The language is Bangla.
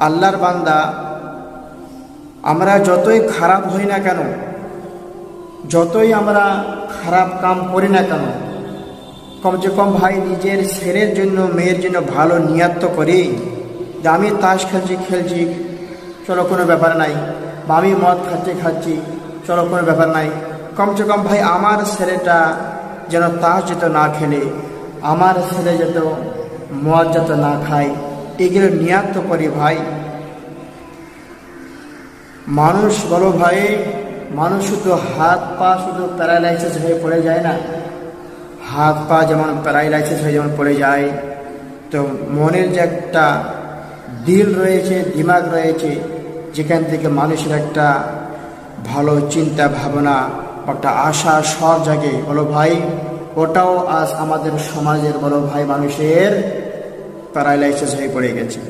আল্লাহর বান্দা, আমরা যতই খারাপ হই না কেন, যতই আমরা খারাপ কাম করি না কেন, কমসে কম ভাই নিজের ছেলের জন্য, মেয়ের জন্য ভালো নিয়াত তো করি যে আমি তাস খেলছি, চলো কোনো ব্যাপার নাই, বা আমি মদ খাচ্ছি, চলো কোনো ব্যাপার নাই। কমসে কম ভাই আমার ছেলেটা যেন তাস যেত না খেলে, আমার ছেলে যেত মদ যেত না খায়, এগুলো নিয়াত তো করি ভাই। মানুষ বলো ভাই, মানুষ শুধু হাত পা শুধু প্যারালাইসিস হয়ে পড়ে যায় না, হাত পা যেমন প্যারালাইসিস হয়ে যেমন পড়ে যায়, তো মনের যে একটা দিল রয়েছে, দিমাগ রয়েছে, যেখান থেকে মানুষের একটা ভালো চিন্তা ভাবনা, একটা আশা সব জাগে, বলো ভাই, ওটাও আজ আমাদের সমাজের বলো ভাই মানুষের প্যারালাইসিস হয়ে পড়ে গেছে।